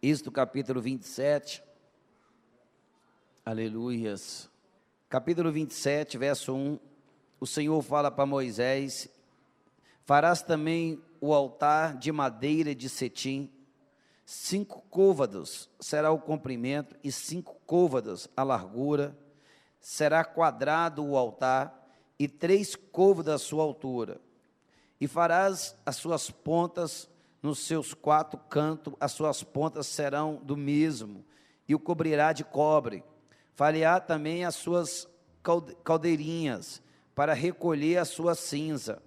Êxodo capítulo 27, aleluias. Capítulo 27, verso 1, o Senhor fala para Moisés: farás também o altar de madeira de cetim, 5 côvados será o comprimento e 5 côvados a largura, será quadrado o altar e 3 côvados a sua altura, e farás as suas pontas nos seus 4 cantos, as suas pontas serão do mesmo, e o cobrirá de cobre. Fará também as suas caldeirinhas, para recolher a sua cinza,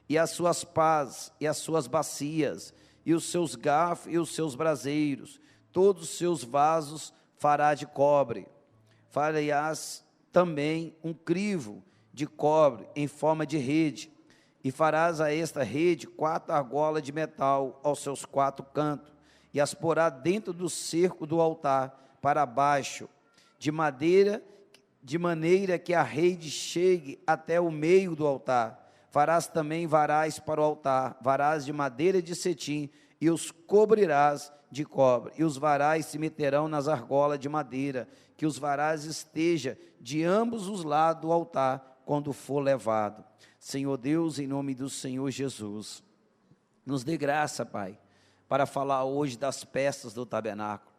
e as suas pás, e as suas bacias, e os seus garfos, e os seus braseiros, todos os seus vasos fará de cobre. Farás também um crivo de cobre, em forma de rede, e farás a esta rede 4 argolas de metal aos seus 4 cantos, e as porá dentro do cerco do altar, para baixo, de madeira, de maneira que a rede chegue até o meio do altar. Farás também varais para o altar, varais de madeira de cetim, e os cobrirás de cobre, e os varais se meterão nas argolas de madeira, que os varais esteja de ambos os lados do altar, quando for levado. Senhor Deus, em nome do Senhor Jesus, nos dê graça, Pai, para falar hoje das peças do tabernáculo,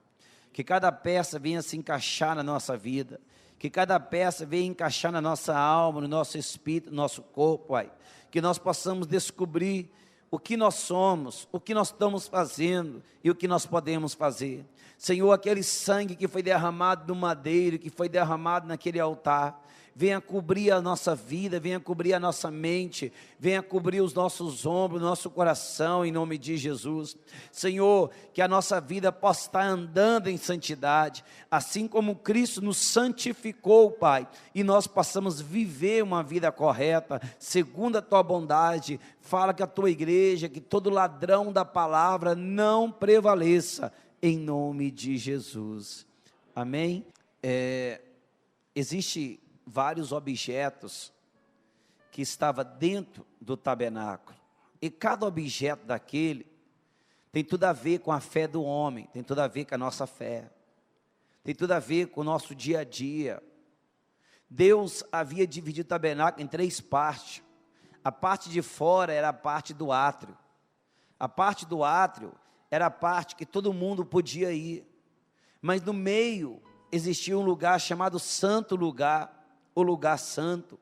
que cada peça venha se encaixar na nossa vida, que cada peça venha encaixar na nossa alma, no nosso espírito, no nosso corpo, Pai, que nós possamos descobrir o que nós somos, o que nós estamos fazendo e o que nós podemos fazer. Senhor, aquele sangue que foi derramado no madeiro, que foi derramado naquele altar, venha cobrir a nossa vida, venha cobrir a nossa mente, venha cobrir os nossos ombros, nosso coração, em nome de Jesus. Senhor, que a nossa vida possa estar andando em santidade, assim como Cristo nos santificou, Pai, e nós possamos viver uma vida correta, segundo a Tua bondade. Fala que a Tua igreja, que todo ladrão da palavra não prevaleça, em nome de Jesus. Amém? Existe vários objetos que estavam dentro do tabernáculo, e cada objeto daquele tem tudo a ver com a fé do homem, tem tudo a ver com a nossa fé, tem tudo a ver com o nosso dia a dia. Deus havia dividido o tabernáculo em 3 partes. A parte de fora era a parte do átrio, a parte do átrio era a parte que todo mundo podia ir, mas no meio existia um lugar chamado Santo Lugar, o lugar santo.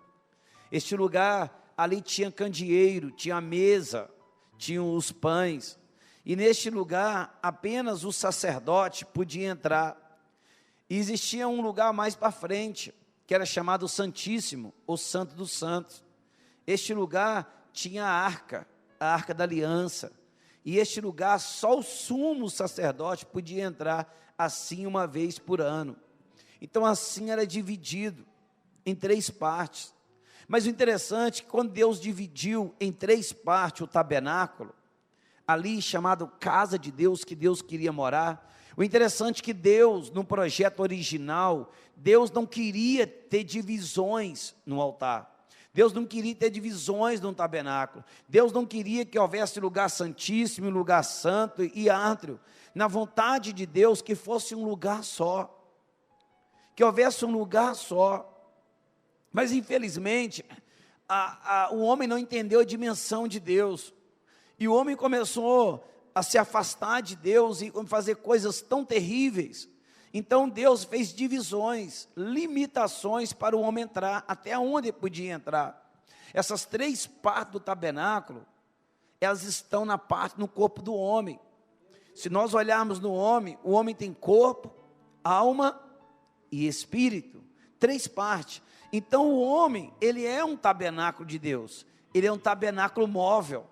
Este lugar, ali tinha candeeiro, tinha mesa, tinham os pães, e neste lugar apenas o sacerdote podia entrar. E existia um lugar mais para frente, que era chamado Santíssimo, ou Santo dos Santos. Este lugar tinha a arca da aliança, e este lugar só o sumo sacerdote podia entrar, assim uma vez por ano. Então assim era dividido em 3 partes. Mas o interessante é que quando Deus dividiu em 3 partes o tabernáculo, ali chamado casa de Deus, que Deus queria morar, o interessante é que Deus, no projeto original, Deus não queria ter divisões no altar. Deus não queria ter divisões no tabernáculo. Deus não queria que houvesse lugar santíssimo, lugar santo e átrio. Na vontade de Deus, que fosse um lugar só, que houvesse um lugar só. Mas infelizmente, o homem não entendeu a dimensão de Deus, e o homem começou a se afastar de Deus, e fazer coisas tão terríveis. Então Deus fez divisões, limitações para o homem entrar, até onde ele podia entrar. Essas 3 partes do tabernáculo, elas estão no corpo do homem. Se nós olharmos no homem, o homem tem corpo, alma e espírito, 3 partes. Então o homem, ele é um tabernáculo de Deus, ele é um tabernáculo móvel.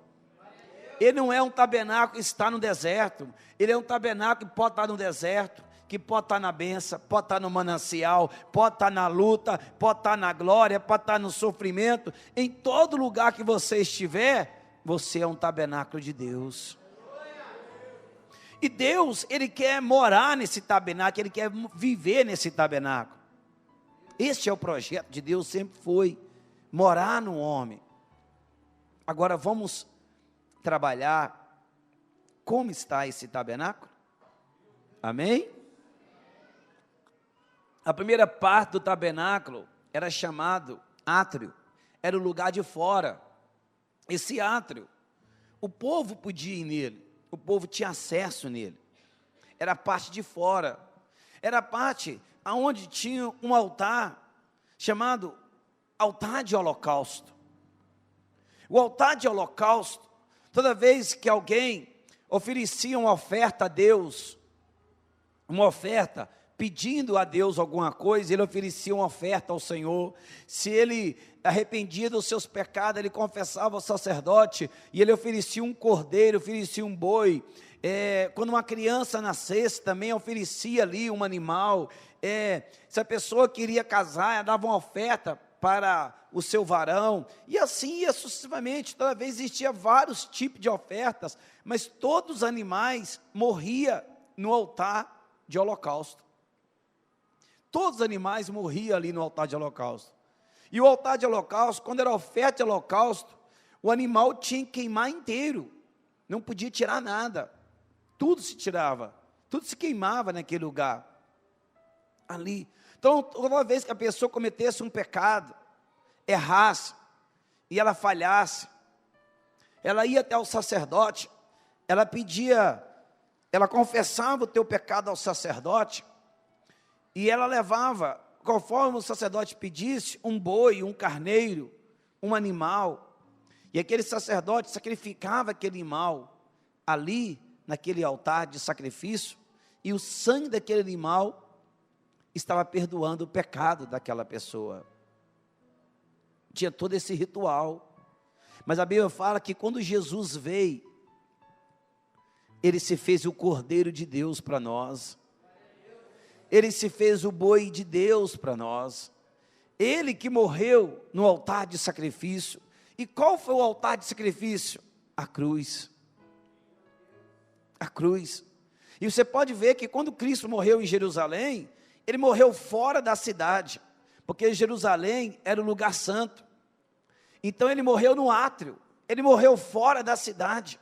Ele não é um tabernáculo que está no deserto, ele é um tabernáculo que pode estar no deserto, que pode estar na bênção, pode estar no manancial, pode estar na luta, pode estar na glória, pode estar no sofrimento. Em todo lugar que você estiver, você é um tabernáculo de Deus. E Deus, Ele quer morar nesse tabernáculo, Ele quer viver nesse tabernáculo. Este é o projeto de Deus, sempre foi morar no homem. Agora vamos trabalhar como está esse tabernáculo. Amém? A primeira parte do tabernáculo era chamado átrio, era o lugar de fora. Esse átrio, o povo podia ir nele, o povo tinha acesso nele, era a parte de fora, era a parte onde tinha um altar, chamado altar de holocausto. O altar de holocausto, toda vez que alguém oferecia uma oferta a Deus, uma oferta pedindo a Deus alguma coisa, ele oferecia uma oferta ao Senhor. Se ele arrependia dos seus pecados, ele confessava ao sacerdote, e ele oferecia um cordeiro, oferecia um boi. Quando uma criança nascesse, também oferecia ali um animal. Se a pessoa queria casar, ela dava uma oferta para o seu varão, e assim ia sucessivamente. Toda vez existia vários tipos de ofertas, mas todos os animais morriam no altar de holocausto. Todos os animais morriam ali no altar de holocausto. E o altar de holocausto, quando era oferta de holocausto, o animal tinha que queimar inteiro, não podia tirar nada, tudo se tirava, tudo se queimava naquele lugar, ali. Então, toda vez que a pessoa cometesse um pecado, errasse, e ela falhasse, ela ia até o sacerdote, ela pedia, ela confessava o teu pecado ao sacerdote, e ela levava, conforme o sacerdote pedisse, um boi, um carneiro, um animal, e aquele sacerdote sacrificava aquele animal, ali, naquele altar de sacrifício, e o sangue daquele animal estava perdoando o pecado daquela pessoa. Tinha todo esse ritual, mas a Bíblia fala que quando Jesus veio, ele se fez o Cordeiro de Deus para nós, ele se fez o boi de Deus para nós, ele que morreu no altar de sacrifício. E qual foi o altar de sacrifício? A cruz. A cruz. E você pode ver que quando Cristo morreu em Jerusalém, ele morreu fora da cidade, porque Jerusalém era o lugar santo. Então ele morreu no átrio, ele morreu fora da cidade,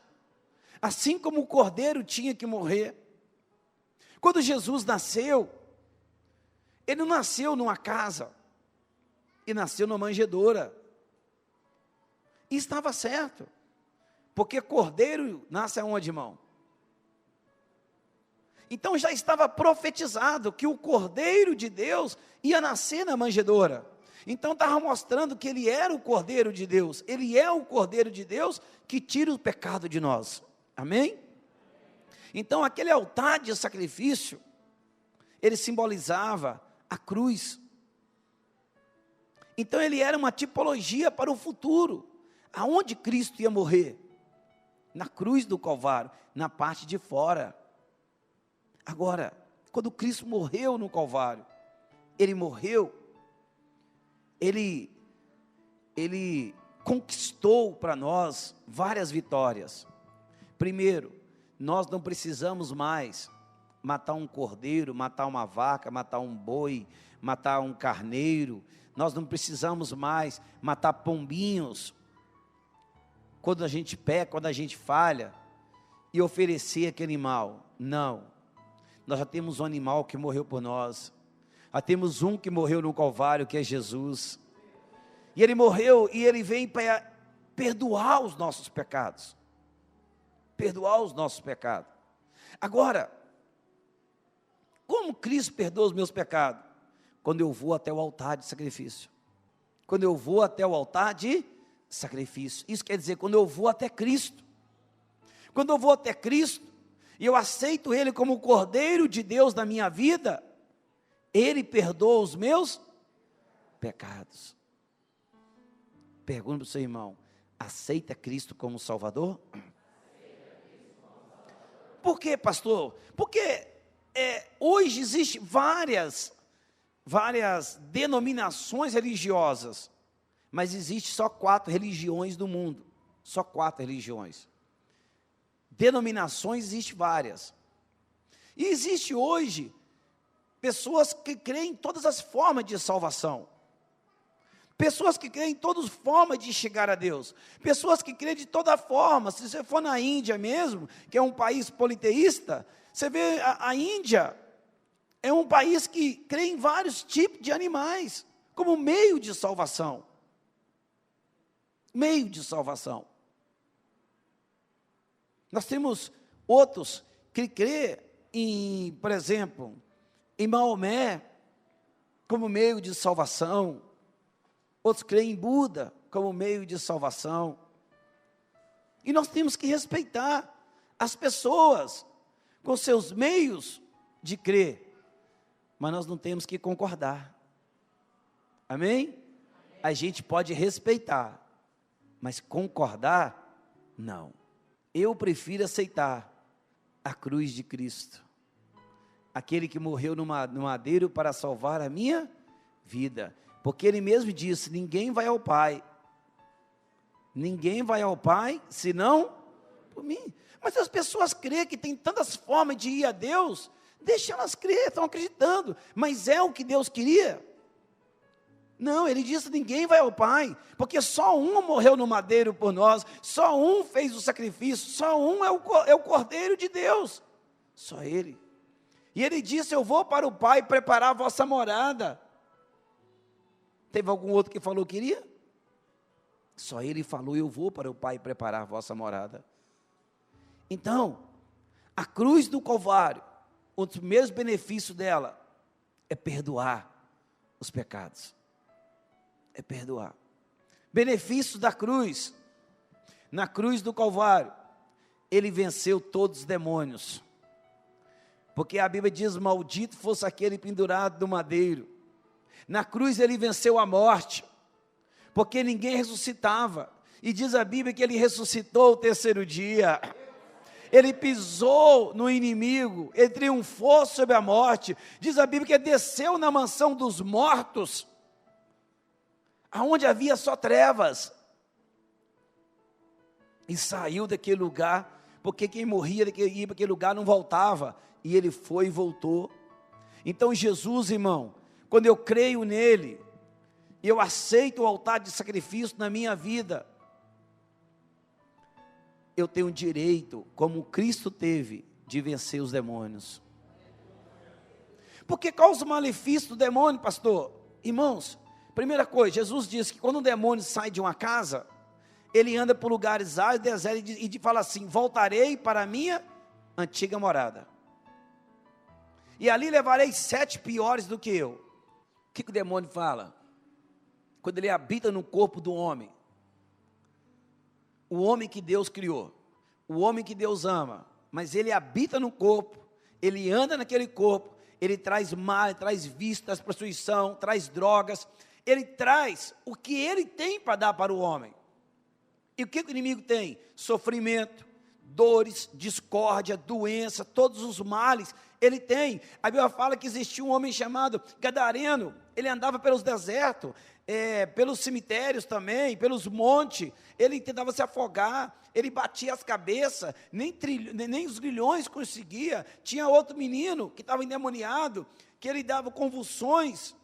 assim como o cordeiro tinha que morrer. Quando Jesus nasceu, ele não nasceu numa casa, ele nasceu numa manjedoura, e estava certo, porque cordeiro nasce aonde, irmão? Então já estava profetizado que o Cordeiro de Deus ia nascer na manjedoura. Então estava mostrando que ele era o Cordeiro de Deus. Ele é o Cordeiro de Deus que tira o pecado de nós. Amém? Então aquele altar de sacrifício, ele simbolizava a cruz. Então ele era uma tipologia para o futuro. Aonde Cristo ia morrer? Na cruz do Calvário, na parte de fora. Agora, quando Cristo morreu no Calvário, ele morreu, ele conquistou para nós várias vitórias. Primeiro, nós não precisamos mais matar um cordeiro, matar uma vaca, matar um boi, matar um carneiro. Nós não precisamos mais matar pombinhos, quando a gente peca, quando a gente falha, e oferecer aquele animal. Não. Nós já temos um animal que morreu por nós, já temos um que morreu no Calvário, que é Jesus, e ele morreu, e ele vem para perdoar os nossos pecados, Agora, como Cristo perdoa os meus pecados? Quando eu vou até o altar de sacrifício, isso quer dizer, quando eu vou até Cristo, e eu aceito Ele como o Cordeiro de Deus na minha vida, Ele perdoa os meus pecados. Pergunta para o seu irmão, aceita Cristo como Salvador? Por quê, pastor? Porque hoje existem várias denominações religiosas, mas existe só 4 religiões no mundo, só 4 religiões. Denominações existem várias, e existe hoje pessoas que creem em todas as formas de salvação. Pessoas que creem em todas as formas de chegar a Deus. Pessoas que creem de toda forma. Se você for na Índia mesmo, que é um país politeísta, você vê a Índia é um país que crê em vários tipos de animais, como meio de salvação. Meio de salvação. Nós temos outros que crê em, por exemplo, em Maomé, como meio de salvação. Outros creem em Buda como meio de salvação. E nós temos que respeitar as pessoas com seus meios de crer. Mas nós não temos que concordar. Amém? A gente pode respeitar, mas concordar, não. Eu prefiro aceitar a cruz de Cristo. Aquele que morreu no madeiro para salvar a minha vida. Porque ele mesmo disse, ninguém vai ao Pai. Ninguém vai ao Pai, senão por mim. Mas as pessoas creem que tem tantas formas de ir a Deus, deixa elas crer, estão acreditando. Mas é o que Deus queria? Não, ele disse, ninguém vai ao Pai, porque só um morreu no madeiro por nós, só um fez o sacrifício, só um é o Cordeiro de Deus, só ele. E ele disse, eu vou para o Pai preparar a vossa morada. Teve algum outro que falou que iria? Só ele falou, eu vou para o Pai preparar a vossa morada. Então, a cruz do Calvário, um dos primeiros benefícios dela, é perdoar os pecados. É perdoar. Benefício da cruz. Na cruz do Calvário, ele venceu todos os demônios. Porque a Bíblia diz, maldito fosse aquele pendurado no madeiro. Na cruz ele venceu a morte, porque ninguém ressuscitava. E diz a Bíblia que ele ressuscitou o terceiro dia. Ele pisou no inimigo, ele triunfou sobre a morte. Diz a Bíblia que ele desceu na mansão dos mortos, aonde havia só trevas. E saiu daquele lugar, porque quem morria, ia para aquele lugar, não voltava. E ele foi e voltou. Então Jesus, irmão, quando eu creio nele, e eu aceito o altar de sacrifício na minha vida, eu tenho direito, como Cristo teve, de vencer os demônios. Porque qual os malefícios do demônio, pastor? Irmãos, primeira coisa, Jesus disse que quando um demônio sai de uma casa, ele anda por lugares áridos, desertos, e fala assim, voltarei para a minha antiga morada. E ali levarei 7 piores do que eu. O que o demônio fala? Quando ele habita no corpo do homem, o homem que Deus criou, o homem que Deus ama, mas ele habita no corpo, ele anda naquele corpo, ele traz mal, traz vício, traz prostituição, traz drogas, ele traz o que ele tem para dar para o homem. E o que o inimigo tem? Sofrimento, dores, discórdia, doença, todos os males, ele tem. A Bíblia fala que existia um homem chamado Gadareno, ele andava pelos desertos, pelos cemitérios também, pelos montes, ele tentava se afogar, ele batia as cabeças, nem os grilhões conseguia. Tinha outro menino que estava endemoniado, que ele dava convulsões,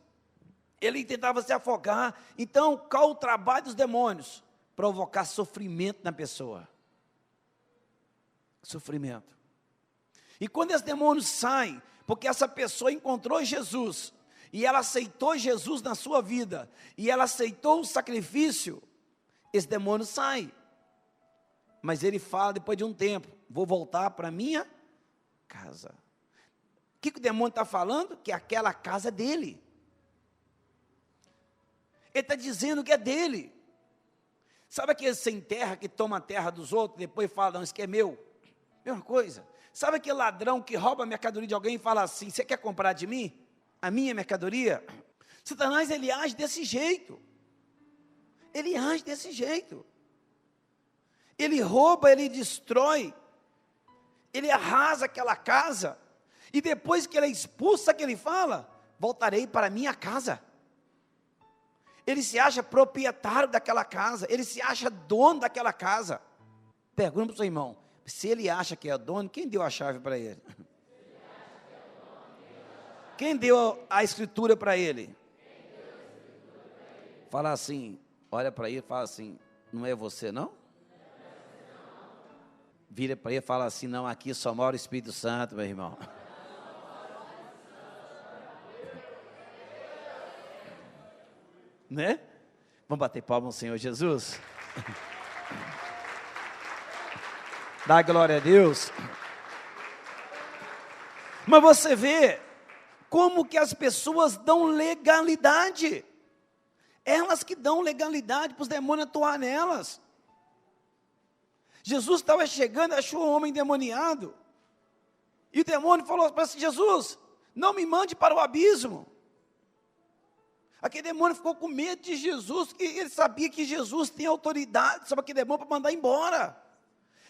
ele tentava se afogar. Então, qual o trabalho dos demônios? Provocar sofrimento na pessoa. Sofrimento. E quando esse demônio sai, porque essa pessoa encontrou Jesus, e ela aceitou Jesus na sua vida, e ela aceitou o sacrifício, esse demônio sai. Mas ele fala depois de um tempo, vou voltar para a minha casa. O que o demônio está falando? Que aquela casa é dele. Ele está dizendo que é dele. Sabe aquele sem terra que toma a terra dos outros, depois fala, não, isso aqui é meu? Mesma coisa. Sabe aquele ladrão que rouba a mercadoria de alguém e fala assim, você quer comprar de mim? A minha mercadoria? Satanás, ele age desse jeito. Ele age desse jeito. Ele rouba, ele destrói. Ele arrasa aquela casa. E depois que ele é expulso, sabe o que ele fala? Voltarei para a minha casa. Ele se acha proprietário daquela casa. Ele se acha dono daquela casa. Pergunta para o seu irmão. Se ele acha que é dono, quem deu a chave para ele? Quem deu a escritura para ele? Fala assim, olha para ele e fala assim, não é você não? Vira para ele e fala assim, não, aqui só mora o Espírito Santo, meu irmão. Né? Vamos bater palma ao Senhor Jesus? Dá glória a Deus. Mas você vê como que as pessoas dão legalidade. Elas que dão legalidade para os demônios atuar nelas. Jesus estava chegando, achou um homem endemoniado. E o demônio falou para assim, Jesus, não me mande para o abismo. Aquele demônio ficou com medo de Jesus, porque ele sabia que Jesus tem autoridade sobre aquele demônio para mandar embora.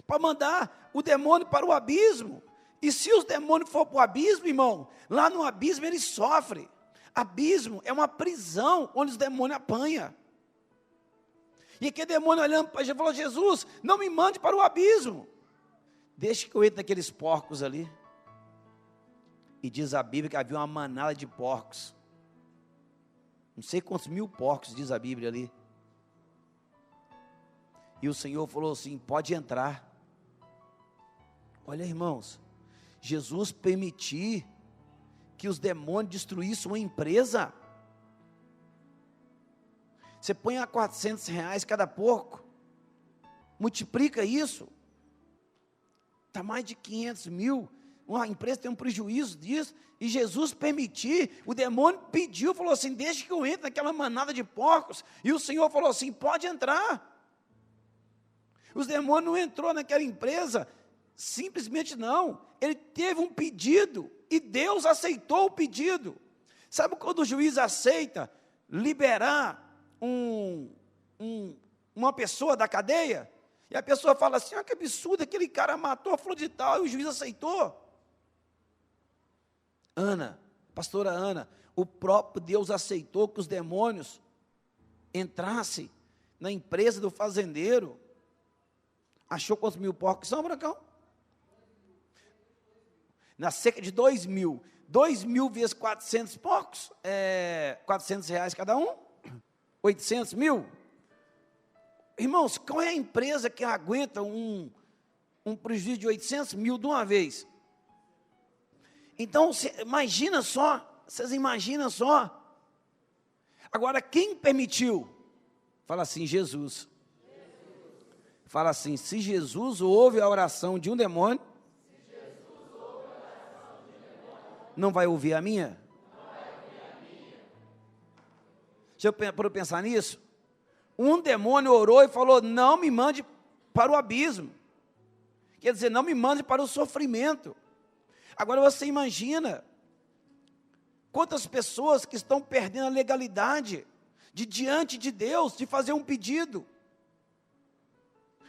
Para mandar o demônio para o abismo. E se os demônios for para o abismo, irmão, lá no abismo eles sofrem. Abismo é uma prisão onde os demônios apanham. E aquele demônio olhando para Jesus falou, Jesus, não me mande para o abismo. Deixa que eu entre naqueles porcos ali. E diz a Bíblia que havia uma manada de porcos. Não sei quantos mil porcos, diz a Bíblia ali. E o Senhor falou assim, pode entrar. Olha, irmãos, Jesus permitir que os demônios destruíssem uma empresa. Você põe a R$400 cada porco, multiplica isso, está mais de 500 mil, uma empresa tem um prejuízo disso, e Jesus permitir, o demônio pediu, falou assim, deixa que eu entre naquela manada de porcos, e o Senhor falou assim, pode entrar. Os demônios não entrou naquela empresa, simplesmente não, ele teve um pedido, e Deus aceitou o pedido. Sabe quando o juiz aceita liberar uma pessoa da cadeia? E a pessoa fala assim, que absurdo, aquele cara matou a flor de tal, e o juiz aceitou. Pastora Ana, o próprio Deus aceitou que os demônios entrassem na empresa do fazendeiro. Achou quantos mil porcos são, Brancão? Na cerca de 2.000. 2.000 vezes 400 porcos, R$400 cada um, 800 mil. Irmãos, qual é a empresa que aguenta um prejuízo de 800 mil de uma vez? Então, imagina só, vocês imaginam só. Agora, quem permitiu? Fala assim, Jesus. Fala assim, se Jesus ouve a oração de um demônio, não vai ouvir a minha? Deixa eu pensar nisso. Um demônio orou e falou, não me mande para o abismo. Quer dizer, não me mande para o sofrimento. Agora você imagina quantas pessoas que estão perdendo a legalidade de diante de Deus, de fazer um pedido.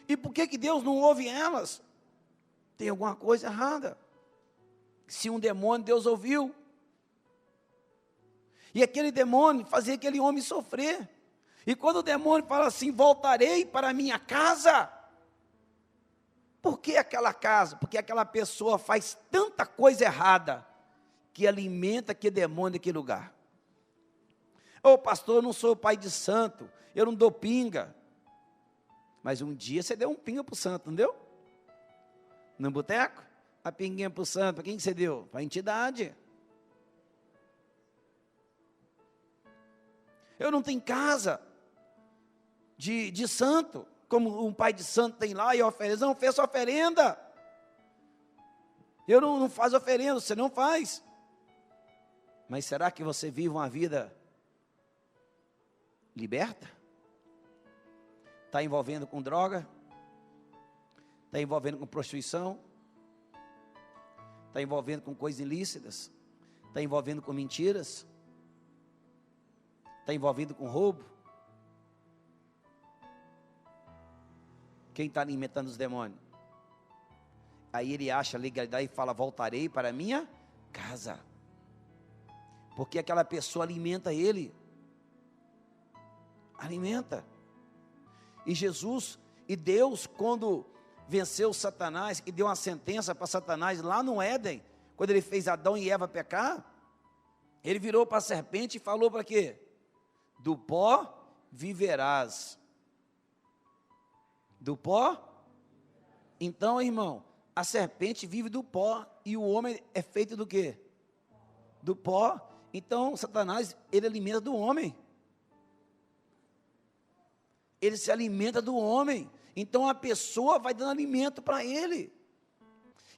E por que Deus não ouve elas? Tem alguma coisa errada. Se um demônio, Deus ouviu. E aquele demônio fazia aquele homem sofrer. E quando o demônio fala assim, voltarei para a minha casa. Por que aquela casa? Porque aquela pessoa faz tanta coisa errada, que alimenta aquele demônio daquele lugar. Ô pastor, eu não sou pai de santo, eu não dou pinga. Mas um dia você deu um pinga para o santo, não deu? No boteco? A pinguinha para o santo, para quem que você deu? Para a entidade. Eu não tenho casa de santo, como um pai de santo tem lá e oferece. Não fez oferenda. Eu não faço oferenda, você não faz. Mas será que você vive uma vida liberta? Está envolvendo com droga? Está envolvendo com prostituição? Está envolvendo com coisas ilícitas? Está envolvendo com mentiras? Está envolvido com roubo? Quem está alimentando os demônios? Aí ele acha legalidade e fala, voltarei para a minha casa. Porque aquela pessoa alimenta ele. Alimenta. E Jesus, e Deus, quando venceu Satanás, e deu uma sentença para Satanás lá no Éden, quando ele fez Adão e Eva pecar, ele virou para a serpente e falou para quê? Do pó viverás do pó? Então, irmão, a serpente vive do pó e o homem é feito do quê? Do pó. Então, Satanás, ele alimenta do homem. Ele se alimenta do homem. Então, a pessoa vai dando alimento para ele.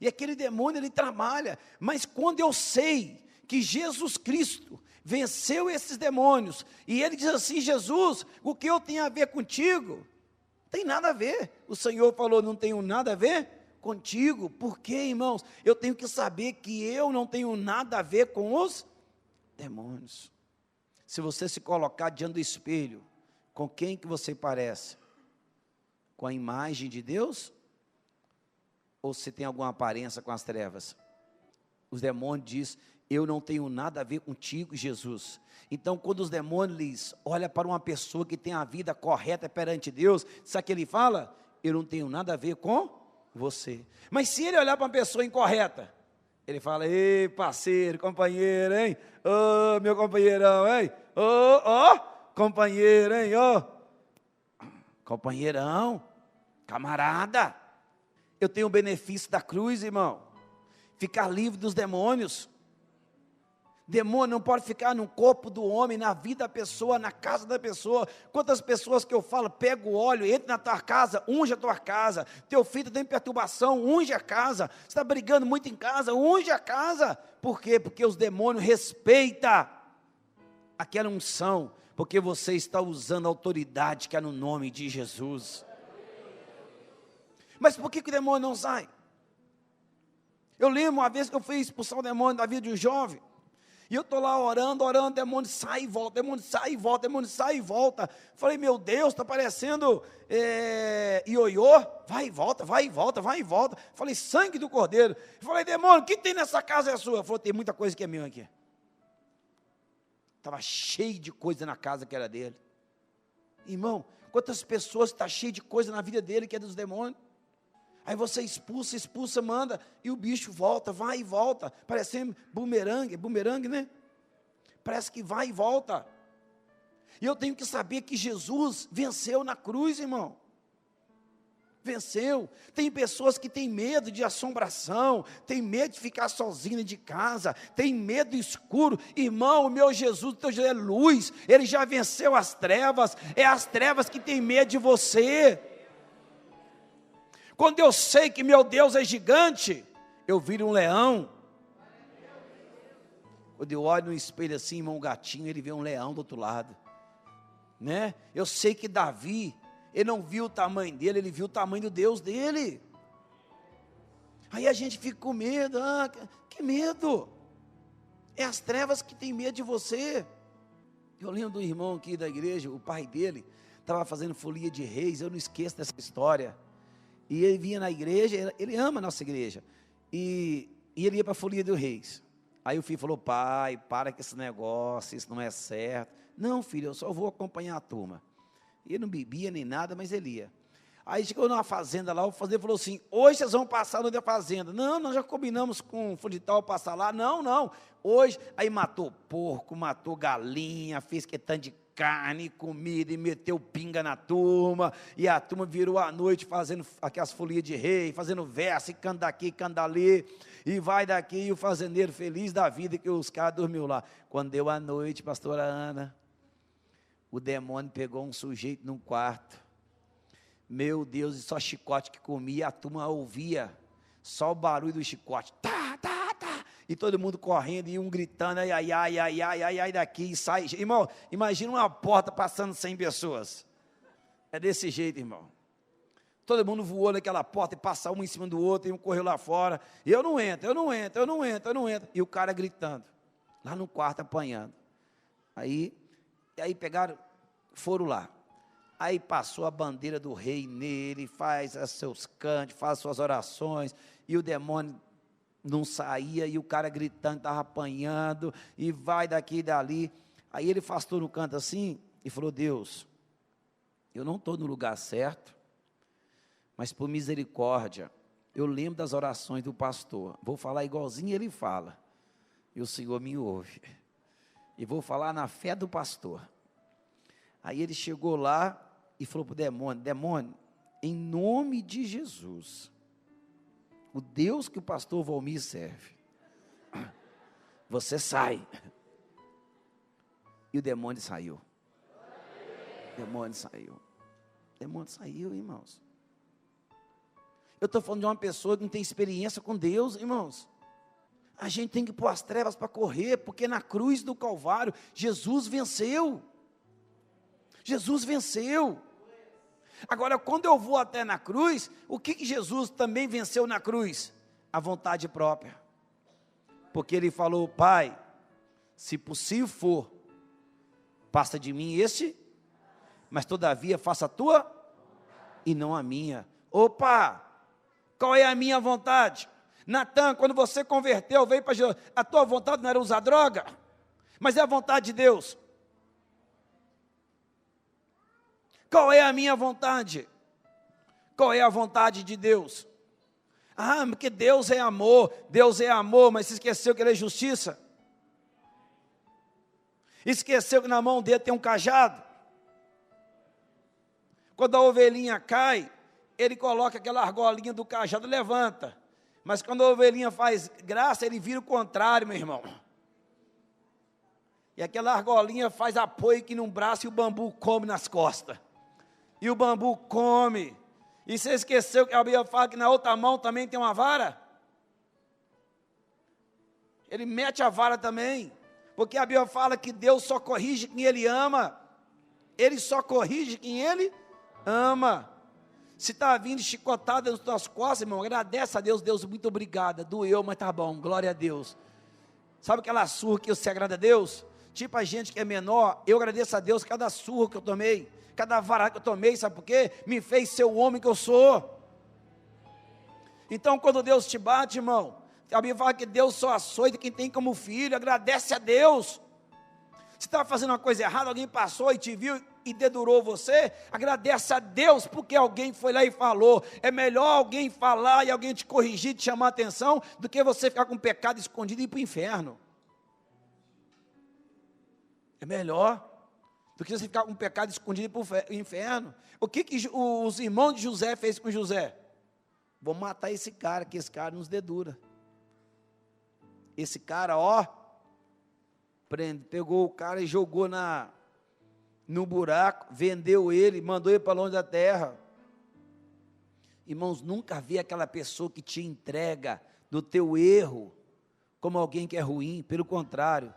E aquele demônio, ele trabalha. Mas quando eu sei que Jesus Cristo venceu esses demônios, e ele diz assim: Jesus, o que eu tenho a ver contigo? Não tem nada a ver. O Senhor falou: não tenho nada a ver contigo. Por quê, irmãos? Eu tenho que saber que eu não tenho nada a ver com os demônios. Se você se colocar diante do espelho, com quem que você parece? Com a imagem de Deus? Ou se tem alguma aparência com as trevas? Os demônios dizem: eu não tenho nada a ver contigo, Jesus. Então, quando os demônios olham para uma pessoa que tem a vida correta perante Deus, sabe o que ele fala? Eu não tenho nada a ver com você. Mas se ele olhar para uma pessoa incorreta, ele fala: ei, parceiro, companheiro, hein? Ô, meu companheirão, hein? Ô, companheiro, hein? Ô, companheirão, camarada. Eu tenho o benefício da cruz, irmão. Ficar livre dos demônios. Demônio não pode ficar no corpo do homem, na vida da pessoa, na casa da pessoa. Quantas pessoas que eu falo: pega o óleo, entra na tua casa, unge a tua casa. Teu filho tem perturbação, unge a casa. Você está brigando muito em casa, unge a casa. Por quê? Porque os demônios respeitam aquela unção, porque você está usando a autoridade que é no nome de Jesus. Mas por que o demônio não sai? Eu lembro uma vez que eu fui expulsar o demônio da vida de um jovem. E eu estou lá orando, o demônio sai e volta, demônio sai e volta, demônio sai e volta. Falei: meu Deus, está parecendo ioiô, vai e volta, vai e volta, vai e volta. Falei: sangue do cordeiro. Falei: demônio, o que tem nessa casa é sua? Falou: tem muita coisa que é minha aqui. Estava cheio de coisa na casa que era dele. Irmão, quantas pessoas estão cheias de coisa na vida dele que é dos demônios? Aí você expulsa, manda, e o bicho volta, vai e volta, parecendo bumerangue, né? Parece que vai e volta. E eu tenho que saber que Jesus venceu na cruz, irmão. Venceu. Tem pessoas que têm medo de assombração, tem medo de ficar sozinho de casa, tem medo do escuro. Irmão, o meu Jesus, o teu Jesus é luz, ele já venceu as trevas, é as trevas que têm medo de você. Quando eu sei que meu Deus é gigante, eu viro um leão. Quando eu olho no espelho assim, irmão, um gatinho, ele vê um leão do outro lado, né? Eu sei que Davi, ele não viu o tamanho dele, ele viu o tamanho do Deus dele. Aí a gente fica com medo. Que medo? É as trevas que tem medo de você. Eu lembro do irmão aqui da igreja, o pai dele estava fazendo folia de reis, eu não esqueço dessa história. E ele vinha na igreja, ele ama a nossa igreja, e ele ia para a folia dos reis. Aí o filho falou: pai, para com esse negócio, isso não é certo. Não, filho, eu só vou acompanhar a turma. E ele não bebia nem nada, mas ele ia. Aí chegou numa fazenda lá, o fazendeiro falou assim: hoje vocês vão passar no da fazenda. Não, nós já combinamos com o fudital passar lá. Não, hoje. Aí matou porco, matou galinha, fez questão de carne, comida, e meteu pinga na turma, e a turma virou à noite fazendo aquelas folias de rei, fazendo verso, e canta daqui, canta dali, e vai daqui, e o fazendeiro feliz da vida que os caras dormiu lá. Quando deu a noite, pastora Ana, o demônio pegou um sujeito num quarto, meu Deus, e só chicote que comia, a turma ouvia, só o barulho do chicote, e todo mundo correndo, e um gritando, ai, daqui, e sai. Irmão, imagina uma porta passando 100 pessoas. É desse jeito, irmão. Todo mundo voou naquela porta, e passa um em cima do outro, e um correu lá fora. Eu não entro. E o cara gritando, lá no quarto apanhando. Aí pegaram, foram lá. Aí passou a bandeira do rei nele, faz os seus cantos, faz suas orações, e o demônio não saía, e o cara gritando, estava apanhando, e vai daqui e dali. Aí ele afastou no canto assim, e falou: Deus, eu não estou no lugar certo, mas por misericórdia, eu lembro das orações do pastor, vou falar igualzinho ele fala, e o Senhor me ouve, e vou falar na fé do pastor. Aí ele chegou lá e falou para o demônio: demônio, em nome de Jesus, o Deus que o pastor Valmir serve, você sai. E o demônio saiu. O demônio saiu. O demônio saiu, irmãos. Eu estou falando de uma pessoa que não tem experiência com Deus, irmãos. A gente tem que pôr as trevas para correr, porque na cruz do Calvário, Jesus venceu. Jesus venceu. Agora, quando eu vou até na cruz, o que Jesus também venceu na cruz? A vontade própria. Porque ele falou: Pai, se possível for, passa de mim este, mas todavia faça a tua e não a minha. Opa, qual é a minha vontade? Natan, quando você converteu, veio para Jesus, a tua vontade não era usar droga, mas é a vontade de Deus. Qual é a minha vontade? Qual é a vontade de Deus? Ah, porque Deus é amor, mas se esqueceu que Ele é justiça? Esqueceu que na mão dele tem um cajado? Quando a ovelhinha cai, ele coloca aquela argolinha do cajado e levanta. Mas quando a ovelhinha faz graça, ele vira o contrário, meu irmão. E aquela argolinha faz apoio aqui num braço e o bambu come nas costas. E o bambu come. E você esqueceu que a Bíblia fala que na outra mão também tem uma vara? Ele mete a vara também. Porque a Bíblia fala que Deus só corrige quem Ele ama. Ele só corrige quem Ele ama. Se está vindo chicotada nas tuas costas, irmão, agradece a Deus. Deus, muito obrigada. Doeu, mas tá bom, glória a Deus. Sabe aquela surra que você agrada a Deus? Tipo a gente que é menor, eu agradeço a Deus cada surra que eu tomei, cada vara que eu tomei, sabe por quê? Me fez ser o homem que eu sou. Então, quando Deus te bate, irmão, a Bíblia fala que Deus só açoita quem tem como filho. Agradece a Deus. Se estava fazendo uma coisa errada, alguém passou e te viu e dedurou você, agradece a Deus, porque alguém foi lá e falou. É melhor alguém falar e alguém te corrigir, te chamar a atenção, do que você ficar com o pecado escondido e ir para o inferno. É melhor do que você ficar com o pecado escondido e ir para o inferno. O que os irmãos de José fez com José? Vamos matar esse cara, que esse cara nos dedura. Esse cara, pegou o cara e jogou no buraco, vendeu ele, mandou ele para longe da terra. Irmãos, nunca vi aquela pessoa que te entrega do teu erro como alguém que é ruim. Pelo contrário,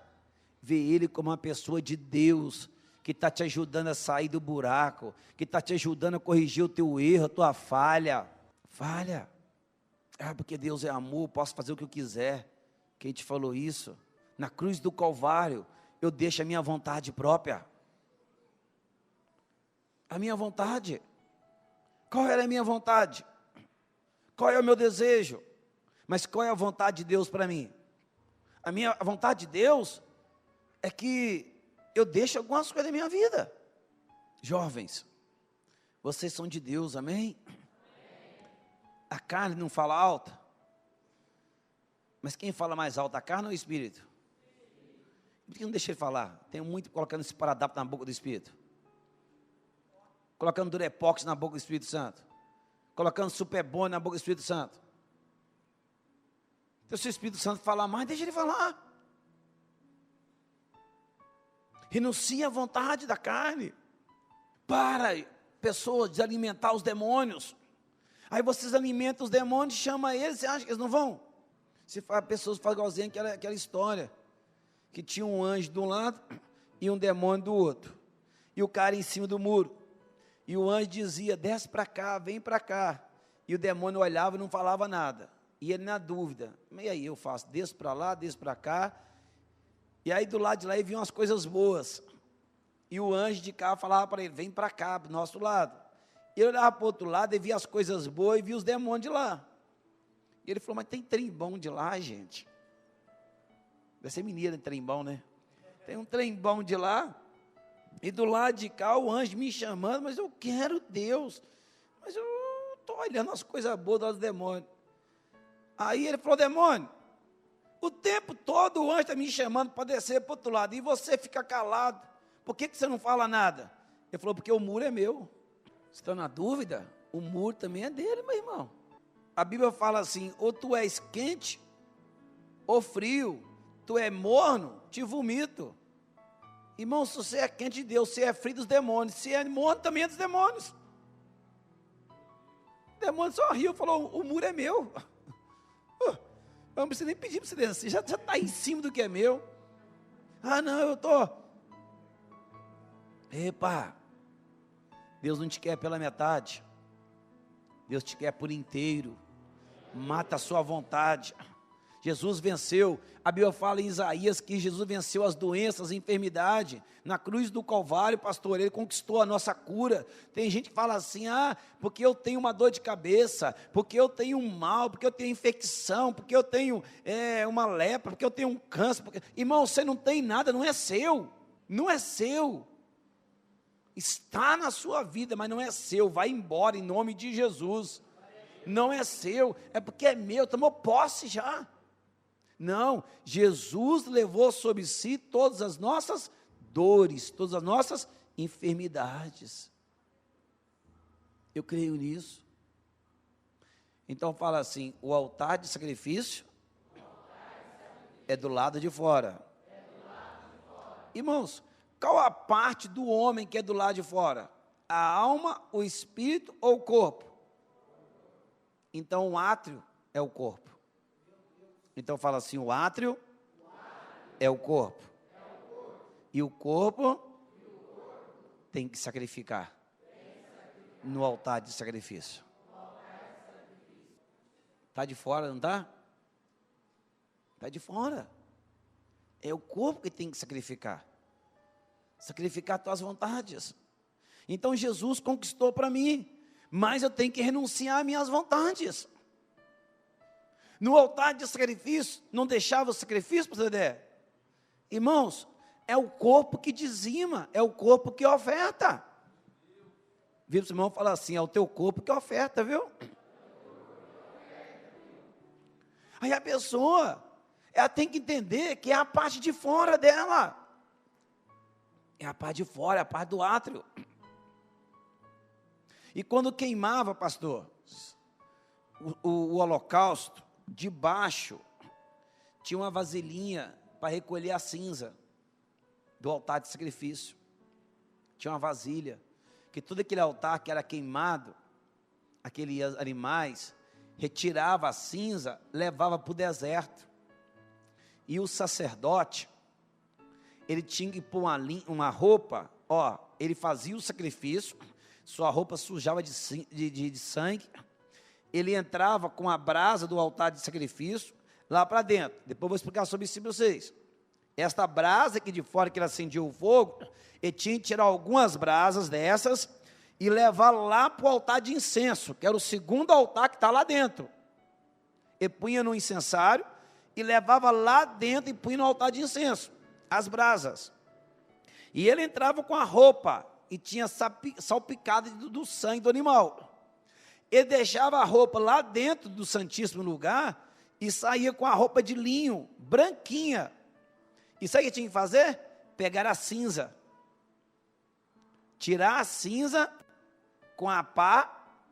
vê ele como uma pessoa de Deus, que está te ajudando a sair do buraco, que está te ajudando a corrigir o teu erro, a tua falha. Porque Deus é amor, posso fazer o que eu quiser. Quem te falou isso? Na cruz do Calvário, eu deixo a minha vontade própria. A minha vontade. Qual era a minha vontade? Qual é o meu desejo? Mas qual é a vontade de Deus para mim? A vontade de Deus é que eu deixe algumas coisas da minha vida. Jovens, vocês são de Deus, amém? A carne não fala alto. Mas quem fala mais alto, a carne ou o Espírito? Por que não deixa ele falar? Tem muito colocando esse paradapto na boca do Espírito. Colocando durepox na boca do Espírito Santo. Colocando superbone na boca do Espírito Santo. Então, se o Espírito Santo falar mais, deixa ele falar. Renuncia à vontade da carne. Para, pessoas, de alimentar os demônios. Aí vocês alimentam os demônios, chama eles, você acha que eles não vão? Pessoas fazem igualzinho aquela história, que tinha um anjo de um lado e um demônio do outro, e o cara em cima do muro, e o anjo dizia: desce para cá, vem para cá, e o demônio olhava e não falava nada, e ele na dúvida, e aí eu faço, desço para lá, desço para cá, e aí do lado de lá ele via umas coisas boas, e o anjo de cá falava para ele: vem para cá, para o nosso lado, e ele olhava para o outro lado e via as coisas boas e via os demônios de lá. E ele falou: mas tem trem bom de lá, gente. Deve ser mineiro de trem bom, né? Tem um trem bom de lá. E do lado de cá o anjo me chamando: mas eu quero Deus. Mas eu estou olhando as coisas boas dos demônios. Aí ele falou: demônio, o tempo todo o anjo está me chamando para descer para o outro lado. E você fica calado. Por que você não fala nada? Ele falou, porque o muro é meu. Você está na dúvida? O muro também é dele, meu irmão. A Bíblia fala assim, ou tu és quente, ou frio. Tu é morno, te vomito. Irmão, se você é quente de Deus, se é frio dos demônios. Se é morno, também é dos demônios. O demônio só riu, falou, o muro é meu. Eu não preciso nem pedir para você descer, já está em cima do que é meu. Ah, não, eu estou... Epa, Deus não te quer pela metade. Deus te quer por inteiro. Mata a sua vontade. Jesus venceu. A Bíblia fala em Isaías que Jesus venceu as doenças, a enfermidade. Na cruz do Calvário, pastor, ele conquistou a nossa cura. Tem gente que fala assim, porque eu tenho uma dor de cabeça, porque eu tenho um mal, porque eu tenho infecção, porque eu tenho uma lepra, porque eu tenho um câncer. Irmão, você não tem nada, não é seu. Não é seu. Está na sua vida, mas não é seu. Vai embora em nome de Jesus. Não é seu, é porque é meu, tomou posse já. Não, Jesus levou sobre si todas as nossas dores, todas as nossas enfermidades. Eu creio nisso. Então fala assim, o altar de sacrifício é do lado de fora. Irmãos, qual a parte do homem que é do lado de fora? A alma, o espírito ou o corpo? Então o átrio é o corpo. Então fala assim, o átrio é o corpo. E o corpo tem que sacrificar no altar de sacrifício. Está de fora, não está? Está de fora. É o corpo que tem que sacrificar. Sacrificar as tuas vontades. Então Jesus conquistou para mim, mas eu tenho que renunciar às minhas vontades. No altar de sacrifício, não deixava o sacrifício para você? Irmãos, é o corpo que dizima, é o corpo que oferta. Viu, o irmão fala assim, é o teu corpo que oferta, viu? Aí a pessoa, ela tem que entender que é a parte de fora dela. É a parte de fora, é a parte do átrio. E quando queimava, pastor, o holocausto, debaixo tinha uma vasilhinha para recolher a cinza do altar de sacrifício. Tinha uma vasilha, que todo aquele altar que era queimado, aqueles animais, retirava a cinza, levava para o deserto. E o sacerdote, ele tinha que pôr uma roupa, ele fazia o sacrifício, sua roupa sujava de sangue, ele entrava com a brasa do altar de sacrifício lá para dentro. Depois eu vou explicar sobre isso para vocês. Esta brasa aqui de fora, que ele acendia o fogo, ele tinha que tirar algumas brasas dessas e levar lá para o altar de incenso, que era o segundo altar que está lá dentro. Ele punha no incensário e levava lá dentro e punha no altar de incenso, as brasas. E ele entrava com a roupa e tinha salpicado do sangue do animal. Ele deixava a roupa lá dentro do Santíssimo Lugar e saía com a roupa de linho, branquinha. E sabe o que tinha que fazer? Pegar a cinza. Tirar a cinza com a pá,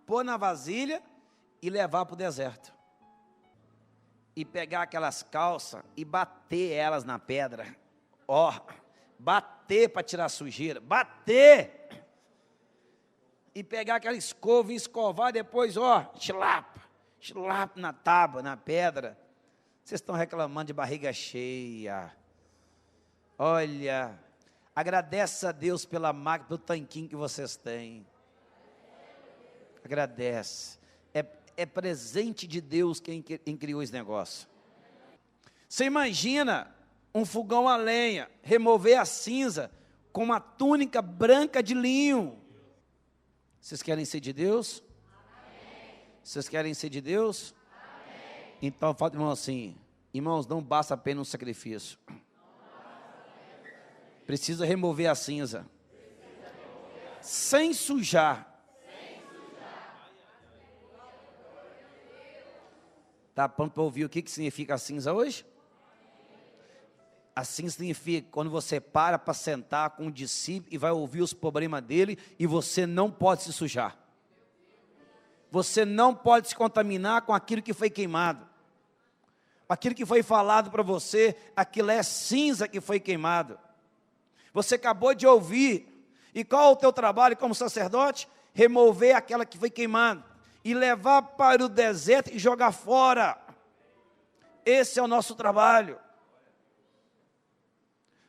pôr na vasilha e levar para o deserto. E pegar aquelas calças e bater elas na pedra. Bater para tirar a sujeira. Bater! E pegar aquela escova e escovar, depois, chilapa na tábua, na pedra. Vocês estão reclamando de barriga cheia. Olha, agradece a Deus pela máquina, pelo tanquinho que vocês têm. Agradece. É presente de Deus quem criou esse negócio. Você imagina um fogão a lenha, remover a cinza com uma túnica branca de linho. Vocês querem ser de Deus? Amém. Vocês querem ser de Deus? Amém. Então fala, irmão, assim, irmãos, não basta apenas um sacrifício. Precisa remover a cinza. Sem sujar. Está pronto para ouvir o que significa a cinza hoje? Assim significa quando você para sentar com um discípulo e vai ouvir os problemas dele e você não pode se sujar. Você não pode se contaminar com aquilo que foi queimado. Aquilo que foi falado para você, aquilo é cinza que foi queimado. Você acabou de ouvir. E qual é o teu trabalho como sacerdote? Remover aquela que foi queimada e levar para o deserto e jogar fora. Esse é o nosso trabalho.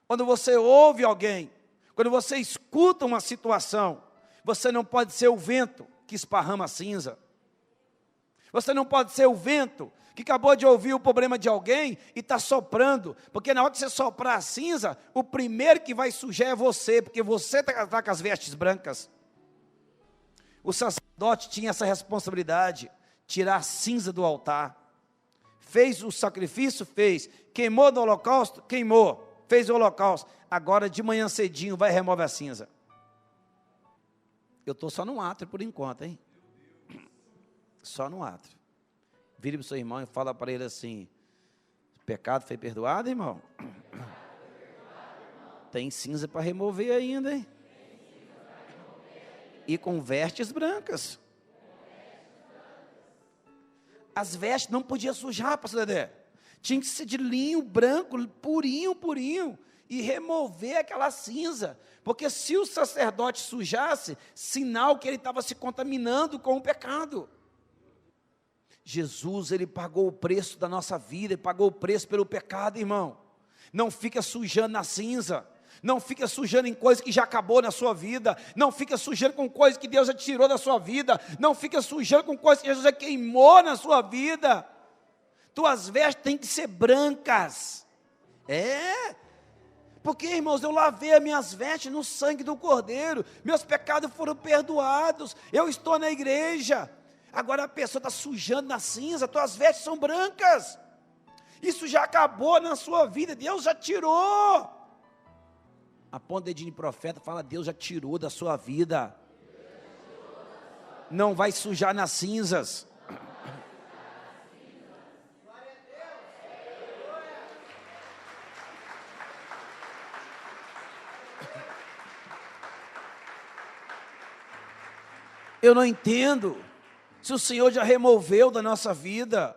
Quando você ouve alguém, quando você escuta uma situação, você não pode ser o vento que esparrama a cinza. Você não pode ser o vento que acabou de ouvir o problema de alguém e está soprando, porque na hora que você soprar a cinza, o primeiro que vai sujar é você, porque você está com as vestes brancas. O sacerdote tinha essa responsabilidade, tirar a cinza do altar. Fez o sacrifício? Fez. Queimou no holocausto? Queimou. Fez o holocausto, agora de manhã cedinho vai remover a cinza. Eu estou só no átrio por enquanto, hein? Só no átrio. Vire para o seu irmão e fala para ele assim: o pecado foi perdoado, irmão? Tem cinza para remover ainda, hein? E com vestes brancas. As vestes não podiam sujar, pastor Dedé. Tinha que ser de linho branco, purinho, purinho, e remover aquela cinza, porque se o sacerdote sujasse, sinal que ele estava se contaminando com o pecado. Jesus, ele pagou o preço da nossa vida, ele pagou o preço pelo pecado, irmão. Não fica sujando na cinza, não fica sujando em coisa que já acabou na sua vida, não fica sujando com coisa que Deus já tirou da sua vida, não fica sujando com coisa que Jesus já queimou na sua vida. Tuas vestes têm que ser brancas. Porque, irmãos, eu lavei as minhas vestes no sangue do Cordeiro, meus pecados foram perdoados, eu estou na igreja. Agora a pessoa está sujando na cinza, tuas vestes são brancas. Isso já acabou na sua vida, Deus já tirou. A ponta dedinho de profeta fala: Deus já tirou da sua vida. Não vai sujar nas cinzas. Eu não entendo se o Senhor já removeu da nossa vida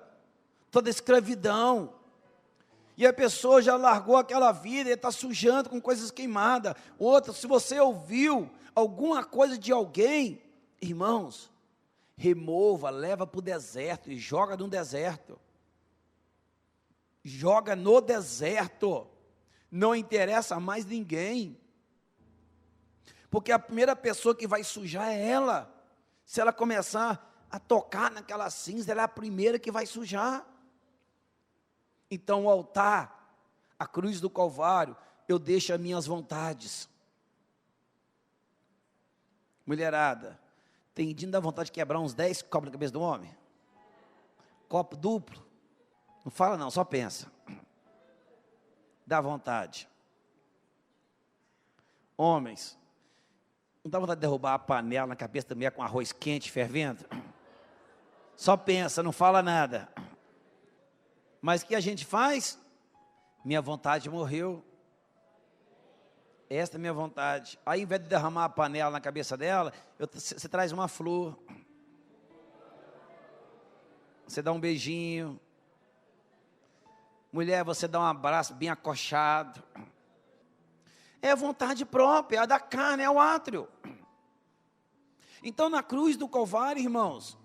toda a escravidão, e a pessoa já largou aquela vida e está sujando com coisas queimadas. Outra, se você ouviu alguma coisa de alguém, irmãos, remova, leva para o deserto e joga no deserto. Joga no deserto, não interessa a mais ninguém, porque a primeira pessoa que vai sujar é ela. Se ela começar a tocar naquela cinza, ela é a primeira que vai sujar. Então o altar, a cruz do Calvário, eu deixo as minhas vontades. Mulherada, tem dia da vontade de quebrar uns 10 copos na cabeça do homem? Copo duplo? Não fala não, só pensa. Dá vontade. Homens, não dá vontade de derrubar a panela na cabeça da mulher com arroz quente, fervendo? Só pensa, não fala nada. Mas o que a gente faz? Minha vontade morreu. Esta é a minha vontade. Aí, ao invés de derramar a panela na cabeça dela, você traz uma flor. Você dá um beijinho. Mulher, você dá um abraço bem acochado. É a vontade própria, a da carne, é o átrio. Então, na cruz do Calvário, irmãos,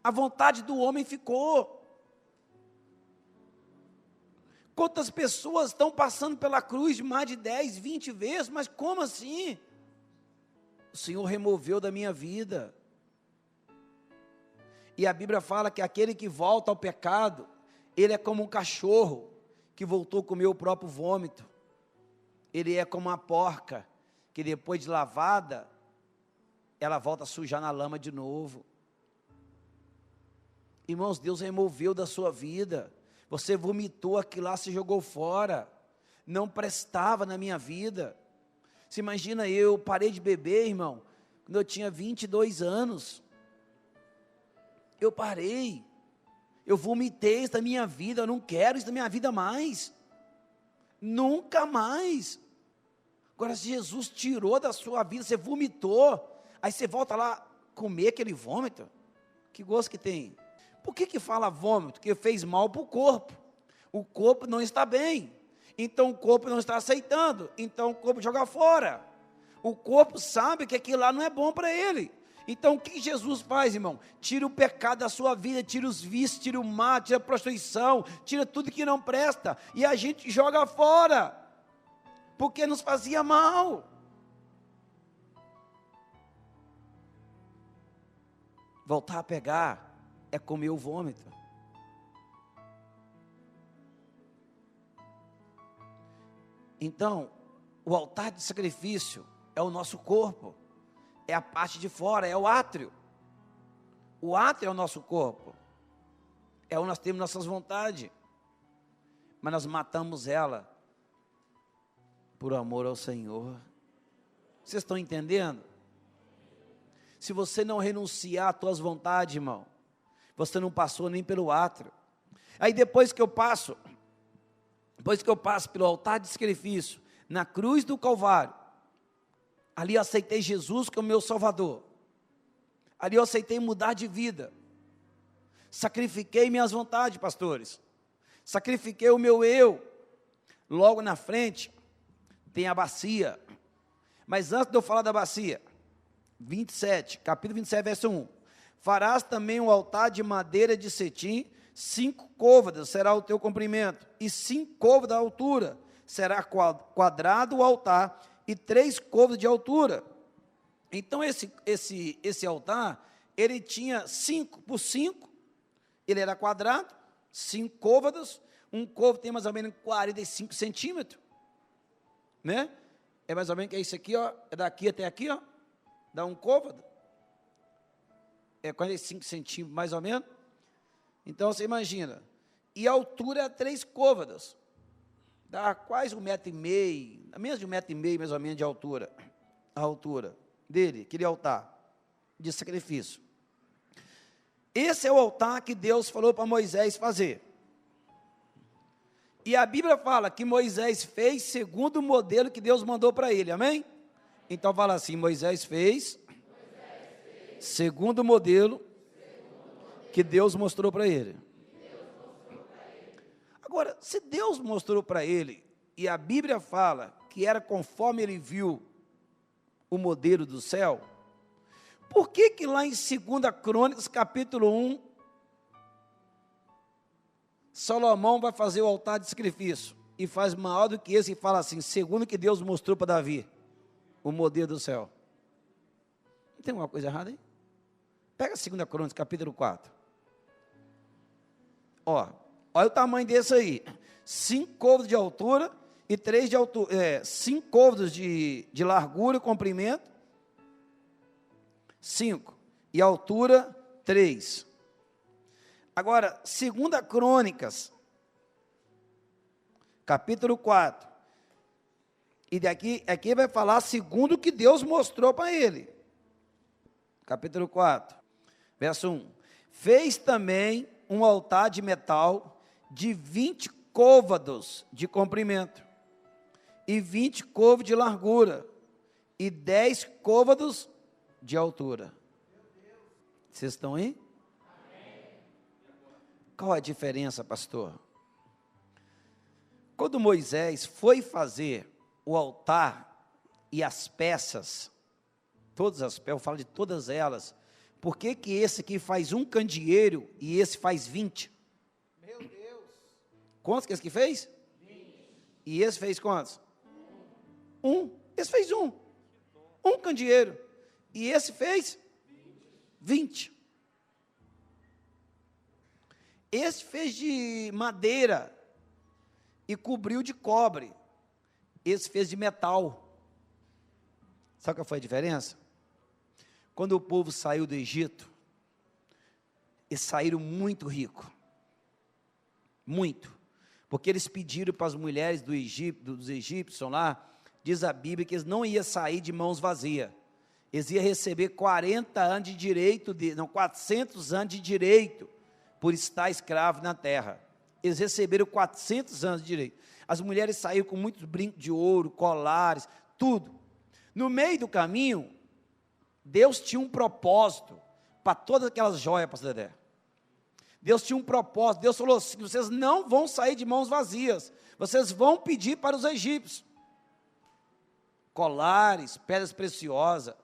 a vontade do homem ficou. Quantas pessoas estão passando pela cruz de mais de 10, 20 vezes, mas como assim? O Senhor removeu da minha vida. E a Bíblia fala que aquele que volta ao pecado, ele é como um cachorro que voltou a comer o próprio vômito. Ele é como uma porca, que depois de lavada, ela volta a sujar na lama de novo. Irmãos, Deus removeu da sua vida. Você vomitou aquilo lá, se jogou fora. Não prestava na minha vida. Você imagina, eu parei de beber, irmão, quando eu tinha 22 anos. Eu parei. Eu vomitei isso da minha vida, eu não quero isso da minha vida mais. Nunca mais. Agora, se Jesus tirou da sua vida, você vomitou, aí você volta lá comer aquele vômito, que gosto que tem? Por que fala vômito? Porque fez mal para o corpo não está bem, então o corpo não está aceitando, então o corpo joga fora, o corpo sabe que aquilo lá não é bom para ele. Então o que Jesus faz, irmão? Tira o pecado da sua vida, tira os vícios, tira o mal, tira a prostituição, tira tudo que não presta, e a gente joga fora, porque nos fazia mal. Voltar a pegar é comer o vômito. Então, o altar de sacrifício é o nosso corpo, é a parte de fora, é o átrio. O átrio é o nosso corpo, é onde nós temos nossas vontades, mas nós matamos ela por amor ao Senhor. Vocês estão entendendo? Se você não renunciar às tuas vontades, irmão, você não passou nem pelo átrio. Aí depois que eu passo pelo altar de sacrifício, na cruz do Calvário, ali eu aceitei Jesus como meu Salvador, ali eu aceitei mudar de vida, sacrifiquei minhas vontades, pastores, sacrifiquei o meu eu. Logo na frente tem a bacia, mas antes de eu falar da bacia, capítulo 27, verso 1, farás também um altar de madeira de cetim, 5 côvados será o teu comprimento, e 5 côvados da altura, será quadrado o altar, e 3 côvados de altura. Então esse altar, ele tinha 5 por 5, ele era quadrado, 5 côvados, um côvado tem mais ou menos 45 centímetros, né? É mais ou menos que é isso aqui, ó, é daqui até aqui, ó, dá um côvado, é 45 centímetros mais ou menos. Então você imagina, e a altura é 3 côvados, dá quase 1,5 metro, menos de 1,5 metro mais ou menos de altura, a altura dele, aquele altar de sacrifício. Esse é o altar que Deus falou para Moisés fazer. E a Bíblia fala que Moisés fez segundo o modelo que Deus mandou para ele, amém? Então fala assim, Moisés fez segundo o modelo que Deus mostrou para ele. Agora, se Deus mostrou para ele, e a Bíblia fala que era conforme ele viu o modelo do céu, por que lá em 2 Crônicas, capítulo 1, Salomão vai fazer o altar de sacrifício, e faz maior do que esse, e fala assim, segundo o que Deus mostrou para Davi, o modelo do céu? Não tem alguma coisa errada aí? Pega 2 Crônicas, capítulo 4. Olha o tamanho desse aí, 5 côvados de altura, e 3 de altura, 5 côvados de largura e comprimento, 5, e altura 3. Agora, 2 Crônicas, capítulo 4, e aqui vai falar segundo o que Deus mostrou para ele, capítulo 4, verso 1, fez também um altar de metal de 20 côvados de comprimento, e 20 côvados de largura, e 10 côvados de altura. Vocês estão aí? Qual a diferença, pastor? Quando Moisés foi fazer o altar e as peças, todas as peças, eu falo de todas elas, por que esse aqui faz um candeeiro e esse faz 20? Meu Deus! Quantos que esse aqui fez? 20. E esse fez quantos? Um. Esse fez um. Um candeeiro. E esse fez? 20. Esse fez de madeira e cobriu de cobre. Esse fez de metal. Sabe qual foi a diferença? Quando o povo saiu do Egito, eles saíram muito ricos. Muito. Porque eles pediram para as mulheres dos egípcios lá, diz a Bíblia, que eles não iam sair de mãos vazias. Eles iam receber 40 anos de direito, 400 anos de direito, por estar escravo na terra. Eles receberam 400 anos de direito. As mulheres saíram com muitos brincos de ouro, colares, tudo. No meio do caminho, Deus tinha um propósito para todas aquelas joias, pastor Dedé. Deus tinha um propósito. Deus falou assim: vocês não vão sair de mãos vazias, vocês vão pedir para os egípcios colares, pedras preciosas.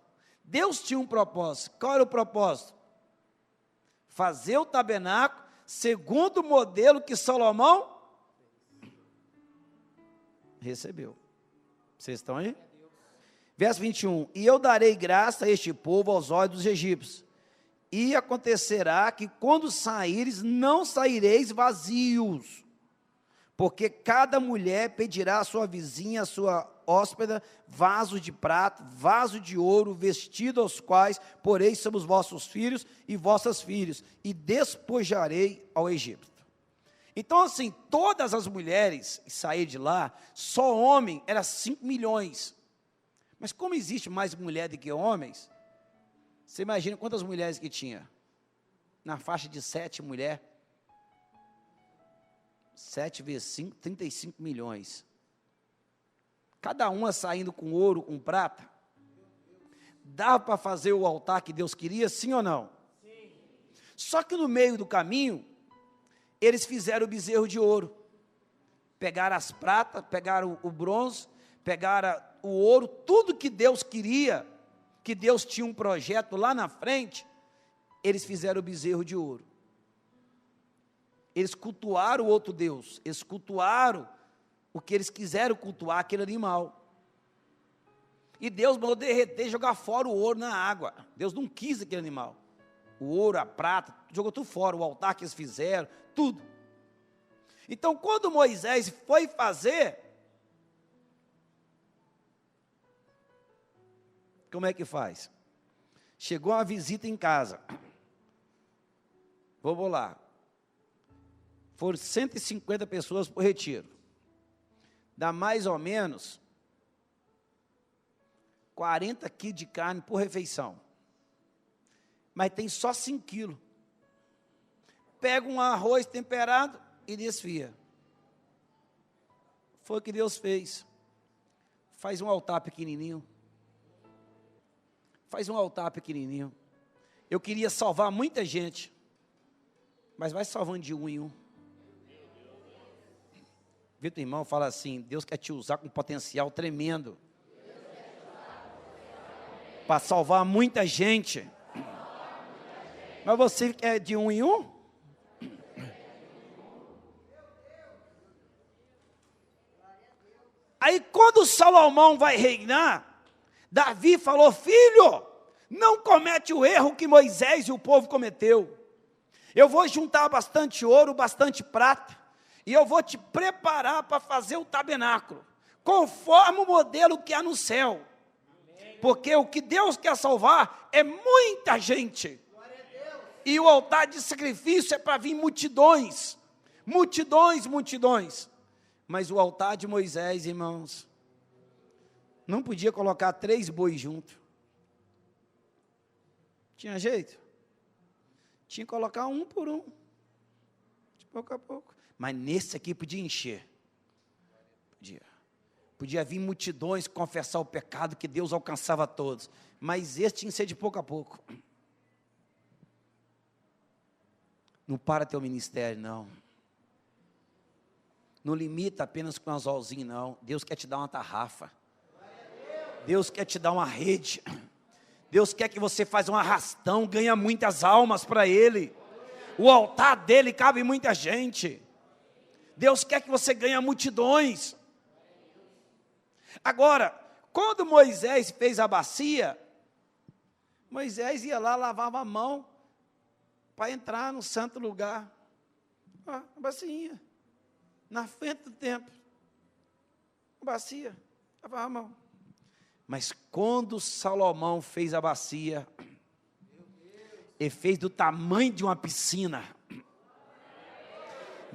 Deus tinha um propósito. Qual era o propósito? Fazer o tabernáculo segundo o modelo que Salomão recebeu. Vocês estão aí? Verso 21, e eu darei graça a este povo aos olhos dos egípcios, e acontecerá que quando saíres, não saireis vazios, porque cada mulher pedirá à sua vizinha, à sua hóspeda, vaso de prata, vaso de ouro, vestido aos quais poreis sobre os vossos filhos e vossas filhas, e despojarei ao Egito. Então assim, todas as mulheres que saíram de lá, só homem era 5 milhões, mas como existe mais mulher do que homens, você imagina quantas mulheres que tinha? Na faixa de 7 mulheres, 7 vezes 5, 35 milhões. Cada uma saindo com ouro, com prata. Dava para fazer o altar que Deus queria, sim ou não? Sim. Só que no meio do caminho, eles fizeram o bezerro de ouro. Pegaram as pratas, pegaram o bronze, pegaram o ouro, tudo que Deus queria, que Deus tinha um projeto lá na frente, eles fizeram o bezerro de ouro. Eles cultuaram o outro Deus, eles cultuaram o que eles quiseram cultuar, aquele animal. E Deus mandou derreter, jogar fora o ouro na água. Deus não quis aquele animal. O ouro, a prata, jogou tudo fora, o altar que eles fizeram, tudo. Então, quando Moisés foi fazer, como é que faz? Chegou uma visita em casa. Vamos lá. Foram 150 pessoas por retiro. Dá mais ou menos 40 quilos de carne por refeição. Mas tem só 5 quilos. Pega um arroz temperado e desfia. Foi o que Deus fez. Faz um altar pequenininho. Faz um altar pequenininho. Eu queria salvar muita gente, mas vai salvando de um em um. Vitor, irmão, fala assim: Deus quer te usar com um potencial tremendo para salvar muita gente. Mas você quer de um em um? Aí quando Salomão vai reinar, Davi falou: filho, não comete o erro que Moisés e o povo cometeu. Eu vou juntar bastante ouro, bastante prata, e eu vou te preparar para fazer o tabernáculo, conforme o modelo que há no céu. Porque o que Deus quer salvar é muita gente. E o altar de sacrifício é para vir multidões. Multidões, multidões. Mas o altar de Moisés, irmãos, não podia colocar 3 bois juntos. Tinha jeito? Tinha que colocar um por um. De pouco a pouco. Mas nesse aqui podia encher. Podia vir multidões confessar o pecado, que Deus alcançava todos. Mas esse tinha que ser de pouco a pouco. Não para teu ministério, não. Não limita apenas com um anzolzinho, não. Deus quer te dar uma tarrafa. Deus quer te dar uma rede. Deus quer que você faça um arrastão, ganha muitas almas para Ele. O altar dele cabe muita gente. Deus quer que você ganhe multidões. Agora, quando Moisés fez a bacia, Moisés ia lá, lavava a mão, para entrar no santo lugar. A bacia, na frente do templo. A bacia, lavava a mão. Mas quando Salomão fez a bacia, ele fez do tamanho de uma piscina.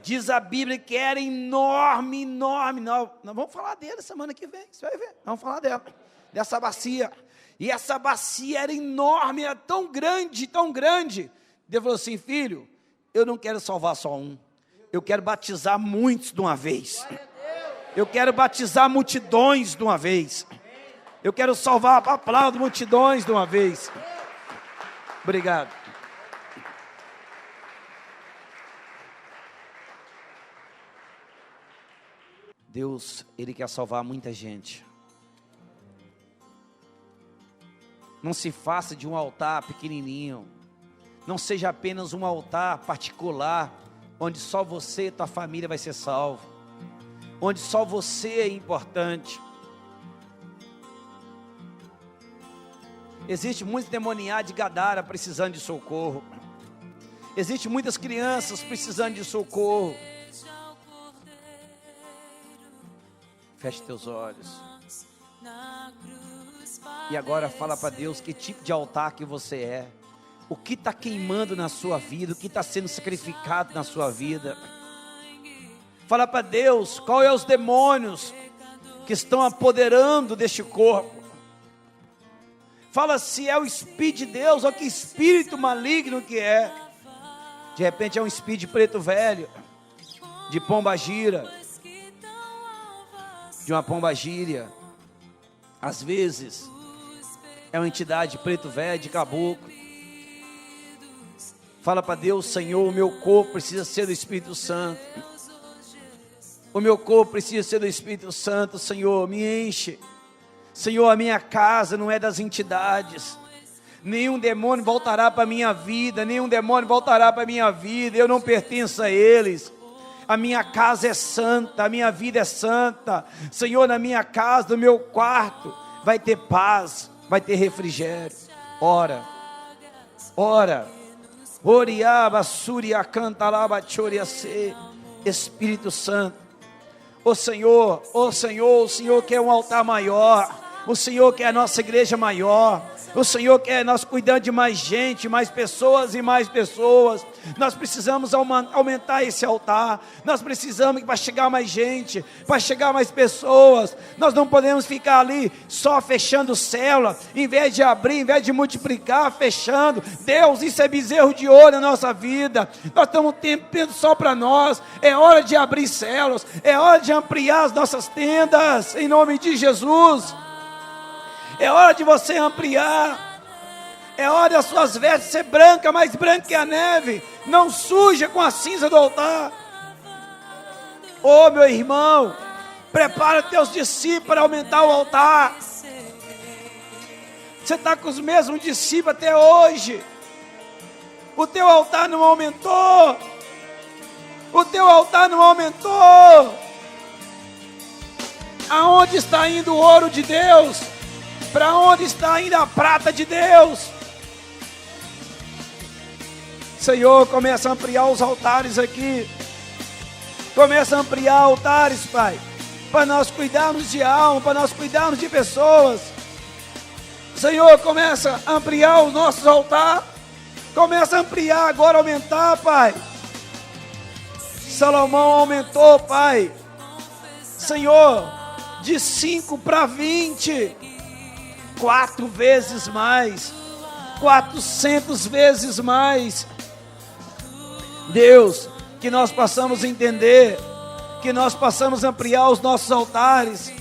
Diz a Bíblia que era enorme, enorme. Nós vamos falar dela semana que vem, você vai ver. Vamos falar dela, dessa bacia. E essa bacia era enorme, era tão grande, tão grande. Deus falou assim: filho, eu não quero salvar só um, eu quero batizar muitos de uma vez. Eu quero batizar multidões de uma vez. Eu quero salvar a palavra de multidões de uma vez. Obrigado. Deus, Ele quer salvar muita gente. Não se faça de um altar pequenininho. Não seja apenas um altar particular, onde só você e tua família vai ser salvo. Onde só você é importante. Existe muitos demoniados de Gadara precisando de socorro. Existe muitas crianças precisando de socorro. Feche teus olhos. E agora fala para Deus que tipo de altar que você é. O que está queimando na sua vida. O que está sendo sacrificado na sua vida. Fala para Deus qual é os demônios que estão apoderando deste corpo. Fala se é o Espírito de Deus ou que espírito maligno que é. De repente é um espírito de preto velho, de pombagira, de uma pombagíria. Às vezes é uma entidade de preto velho, de caboclo. Fala para Deus: Senhor, o meu corpo precisa ser do Espírito Santo. O meu corpo precisa ser do Espírito Santo. Senhor, me enche. Senhor, a minha casa não é das entidades. Nenhum demônio voltará para a minha vida. Nenhum demônio voltará para a minha vida. Eu não pertenço a eles. A minha casa é santa, a minha vida é santa. Senhor, na minha casa, no meu quarto, vai ter paz, vai ter refrigério. Ora, ora. Oriaba, suria, cantalaba, choriace. Espírito Santo. O Senhor, o Senhor quer um altar maior. O Senhor quer a nossa igreja maior. O Senhor quer nós cuidando de mais gente, mais pessoas e mais pessoas. Nós precisamos aumentar esse altar. Nós precisamos para chegar mais gente, para chegar mais pessoas. Nós não podemos ficar ali só fechando célula, em vez de abrir, em vez de multiplicar, fechando. Deus, isso é bezerro de ouro na nossa vida. Nós estamos tendo só para nós. É hora de abrir células, é hora de ampliar as nossas tendas, em nome de Jesus. É hora de você ampliar. É hora das suas vestes ser branca, mais branca que a neve. Não suja com a cinza do altar. Oh, meu irmão, prepara teus discípulos para aumentar o altar. Você está com os mesmos discípulos até hoje. O teu altar não aumentou. O teu altar não aumentou. Aonde está indo o ouro de Deus? Para onde está indo a prata de Deus? Senhor, começa a ampliar os altares aqui. Começa a ampliar altares, Pai, para nós cuidarmos de alma, para nós cuidarmos de pessoas. Senhor, começa a ampliar os nossos altares. Começa a ampliar agora, aumentar, Pai. Salomão aumentou, Pai. Senhor, de 5 para 20. 4 vezes mais, 400 vezes mais. Deus, que nós possamos entender, que nós possamos ampliar os nossos altares,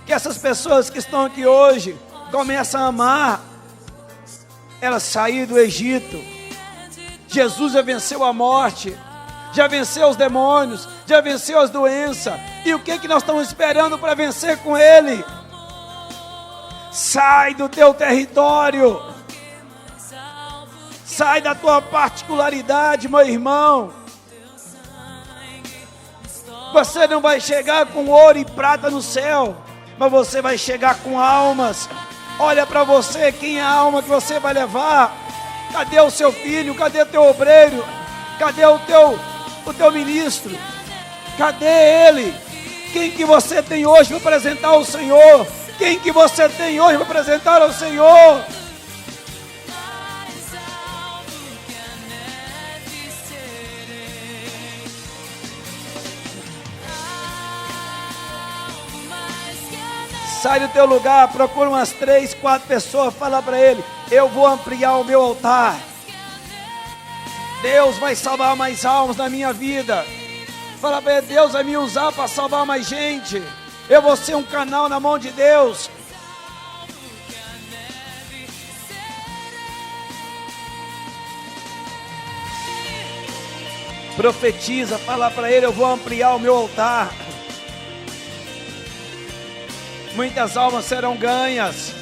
que essas pessoas que estão aqui hoje começam a amar. Elas saíram do Egito. Jesus já venceu a morte, já venceu os demônios, já venceu as doenças. E o que nós estamos esperando para vencer com Ele? Sai do teu território. Sai da tua particularidade, meu irmão. Você não vai chegar com ouro e prata no céu, mas você vai chegar com almas. Olha para você, quem é a alma que você vai levar? Cadê o seu filho? Cadê o teu obreiro? Cadê o teu ministro? Cadê ele? Quem que você tem hoje para apresentar ao Senhor? Quem que você tem hoje para apresentar ao Senhor? Sai do teu lugar, procura umas 3, 4 pessoas, fala para ele: eu vou ampliar o meu altar. Deus vai salvar mais almas na minha vida. Fala para ele: Deus vai me usar para salvar mais gente. Eu vou ser um canal na mão de Deus. Profetiza, fala para ele: eu vou ampliar o meu altar. Muitas almas serão ganhas.